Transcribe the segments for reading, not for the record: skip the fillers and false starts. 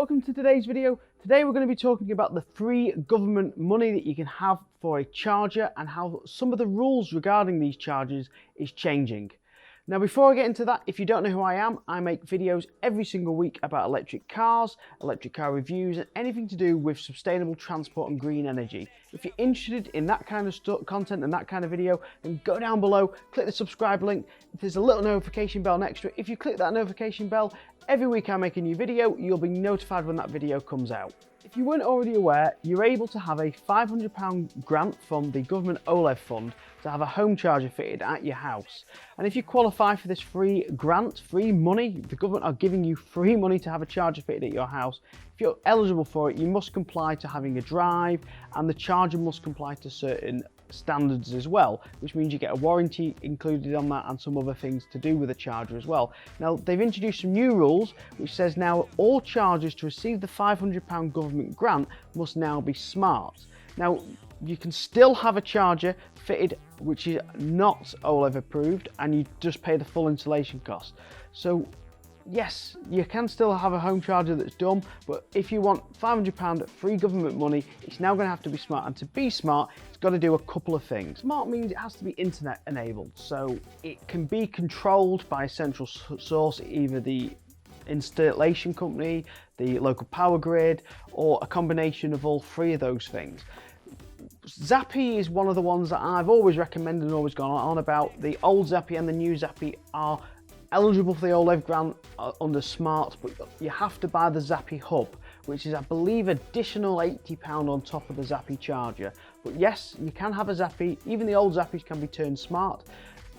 Welcome to today's video. Today we're going to be talking about the free government money that you can have for a charger and how some of the rules regarding these chargers is changing. Now before I get into that, if you don't know who I am, I make videos every single week about electric cars, electric car reviews and anything to do with sustainable transport and green energy. If you're interested in that kind of content and that kind of video, then go down below, click the subscribe link. There's a little notification bell next to it. If you click that notification bell, every week I make a new video, you'll be notified when that video comes out. If you weren't already aware, you're able to have a £500 grant from the government OLEV fund to have a home charger fitted at your house. And if you qualify for this free grant, free money, the government are giving you free money to have a charger fitted at your house. If you're eligible for it, you must comply to having a drive and the charger must comply to certain standards as well, which means you get a warranty included on that and some other things to do with the charger as well. Now they've introduced some new rules which says now all chargers to receive the £500 government grant must now be smart. Now you can still have a charger fitted which is not OLEV approved and you just pay the full installation cost. So yes, you can still have a home charger that's dumb, but if you want £500 free government money, it's now going to have to be smart. And to be smart, it's got to do a couple of things. Smart means it has to be internet enabled, so it can be controlled by a central source, either the installation company, the local power grid, or a combination of all three of those things. Zappi is one of the ones that I've always recommended and always gone on about. The old Zappi and the new Zappi are eligible for the OLEV grant under smart, but you have to buy the Zappi hub, which is I believe additional £80 on top of the Zappi charger. But yes, you can have a Zappi, even the old Zappis can be turned smart.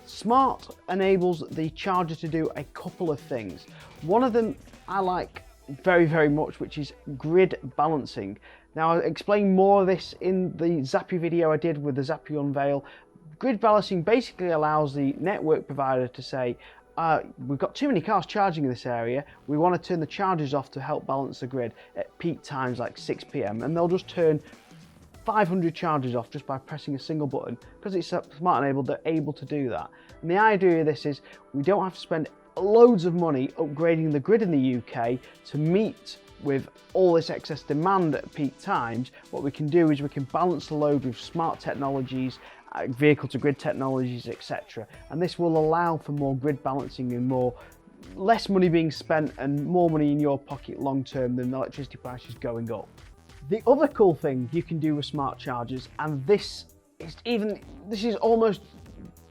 Smart enables the charger to do a couple of things. One of them I like very much, which is grid balancing. Now I'll explain more of this in the Zappi video I did with the Zappi Unveil. Grid balancing basically allows the network provider to say, we've got too many cars charging in this area, we want to turn the chargers off to help balance the grid at peak times like 6 PM, and they'll just turn 500 chargers off just by pressing a single button. Because it's smart enabled, they're able to do that. And the idea of this is we don't have to spend loads of money upgrading the grid in the UK to meet with all this excess demand at peak times. What we can do is we can balance the load with smart technologies, vehicle to grid technologies, etc. And this will allow for more grid balancing and less money being spent and more money in your pocket long term than electricity prices going up. The other cool thing you can do with smart chargers, and this is almost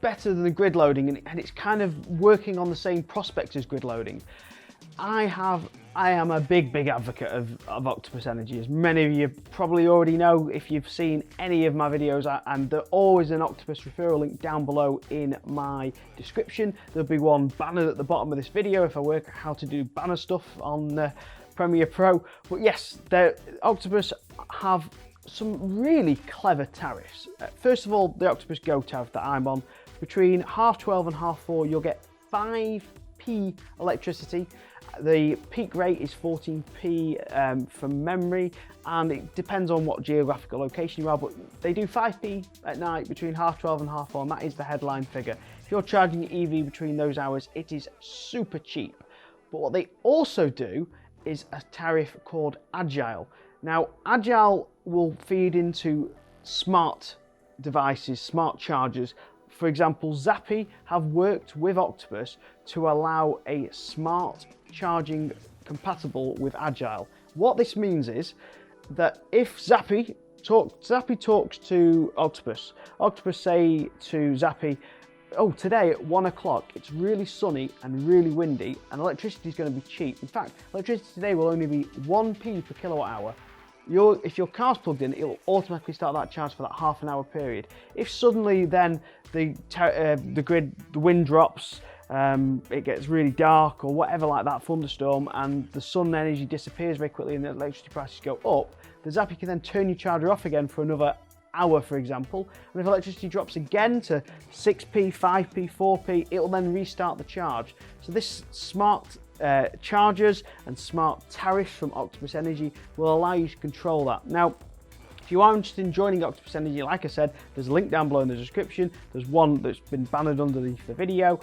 better than the grid loading, and it's kind of working on the same prospects as grid loading. I am a big advocate of Octopus Energy, as many of you probably already know if you've seen any of my videos, and there's always an Octopus referral link down below in my description. There'll be one banner at the bottom of this video if I work out how to do banner stuff on Premiere Pro. But yes, Octopus have some really clever tariffs. First of all, the Octopus Go tariff that I'm on, between 12:30 and 4:30 you'll get 5p electricity. The peak rate is 14p from memory, and it depends on what geographical location you are, but they do 5p at night between 12:30 and 4:30, and that is the headline figure. If you're charging your EV between those hours, it is super cheap. But what they also do is a tariff called Agile. Now, Agile will feed into smart devices, smart chargers. For example, Zappi have worked with Octopus to allow a smart charging compatible with Agile. What this means is that if Zappi talks to Octopus, Octopus say to Zappi, oh, today at 1 o'clock it's really sunny and really windy and electricity is going to be cheap. In fact, electricity today will only be 1p per kilowatt hour. If your car's plugged in, it will automatically start that charge for that half an hour period. If suddenly then the wind drops, it gets really dark or whatever like that, thunderstorm, and the sun energy disappears very quickly and the electricity prices go up, the Zappi can then turn your charger off again for another hour, for example. And if electricity drops again to 6p, 5p, 4p, it will then restart the charge. So this smart chargers and smart tariffs from Octopus Energy will allow you to control that. Now, if you are interested in joining Octopus Energy, like I said, there's a link down below in the description. There's one that's been bannered underneath the video.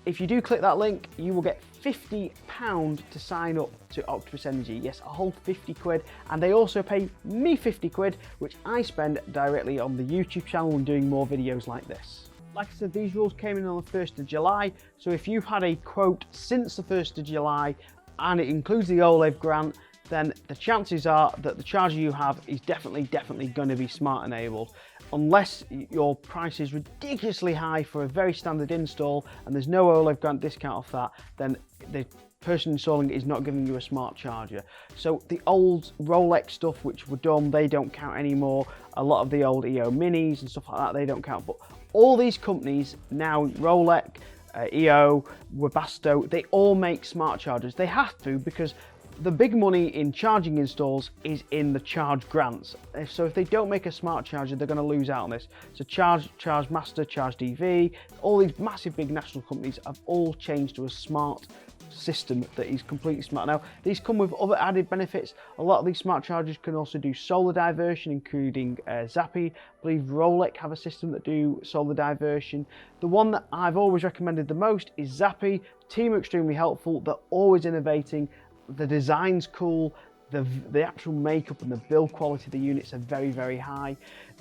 if you do click that link, you will get £50 to sign up to Octopus Energy. Yes, a whole 50 quid. And they also pay me 50 quid, which I spend directly on the YouTube channel and doing more videos like this. Like I said, these rules came in on the 1st of July. So if you've had a quote since the 1st of July, and it includes the OLEV grant, then the chances are that the charger you have is definitely going to be smart enabled. Unless your price is ridiculously high for a very standard install and there's no OLEV grant discount off that, then the person installing it is not giving you a smart charger. So the old Rolex stuff which were done, they don't count anymore. A lot of the old EO minis and stuff like that, they don't count. But all these companies now, Rolex, EO, Webasto, they all make smart chargers. They have to, because the big money in charging installs is in the charge grants. So if they don't make a smart charger, they're going to lose out on this. So Charge Master, Charge DV, all these massive big national companies have all changed to a smart system that is completely smart. Now, these come with other added benefits. A lot of these smart chargers can also do solar diversion, including Zappi. I believe Rolex have a system that do solar diversion. The one that I've always recommended the most is Zappi. Team are extremely helpful. They're always innovating. The design's cool, the actual makeup and the build quality of the units are very high.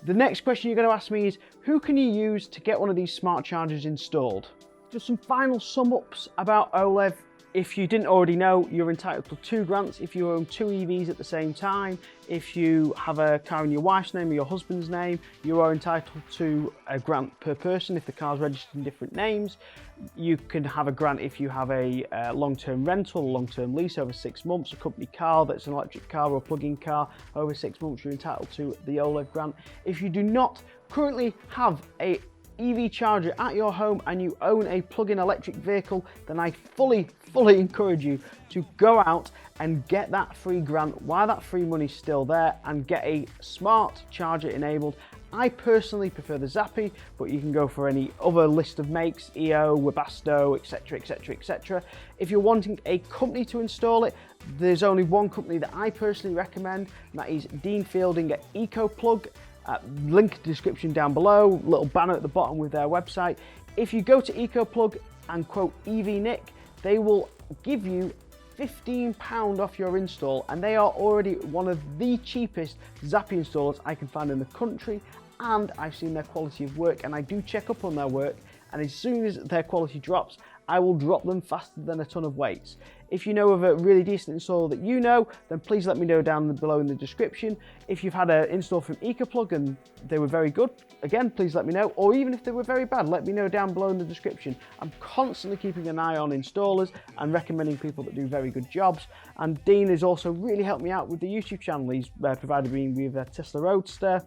The next question you're going to ask me is, who can you use to get one of these smart chargers installed? Just some final sum ups about OLEV. If you didn't already know, you're entitled to 2 grants if you own 2 EVs at the same time. If you have a car in your wife's name or your husband's name, you are entitled to a grant per person if the car's registered in different names. You can have a grant if you have a long-term rental, a long-term lease over 6 months, a company car that's an electric car or a plug-in car over 6 months, you're entitled to the OLEV grant. If you do not currently have a EV charger at your home and you own a plug-in electric vehicle, then I fully encourage you to go out and get that free grant while that free money's still there and get a smart charger enabled. I personally prefer the Zappi, but you can go for any other list of makes, EO, Webasto, etc. If you're wanting a company to install it, there's only one company that I personally recommend, and that is Dean Fielding at EcoPlug. Link in the description down below, little banner at the bottom with their website. If you go to EcoPlug and quote EVNick, they will give you £15 off your install, and they are already one of the cheapest Zappi installers I can find in the country, and I've seen their quality of work, and I do check up on their work, and as soon as their quality drops, I will drop them faster than a ton of weights. If you know of a really decent installer that you know, then please let me know down below in the description. If you've had an install from EcoPlug and they were very good, again, please let me know. Or even if they were very bad, let me know down below in the description. I'm constantly keeping an eye on installers and recommending people that do very good jobs. And Dean has also really helped me out with the YouTube channel. He's provided me with a Tesla Roadster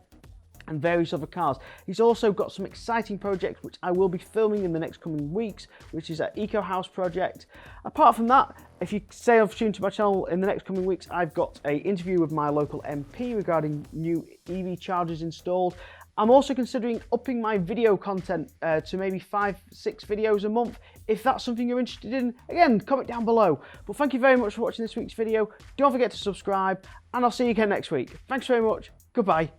and various other cars. He's also got some exciting projects which I will be filming in the next coming weeks, which is an Eco House project. Apart from that, if you stay tuned to my channel in the next coming weeks, I've got an interview with my local MP regarding new EV chargers installed. I'm also considering upping my video content to maybe 5-6 videos a month. If that's something you're interested in, again, comment down below. But thank you very much for watching this week's video. Don't forget to subscribe, and I'll see you again next week. Thanks very much. Goodbye.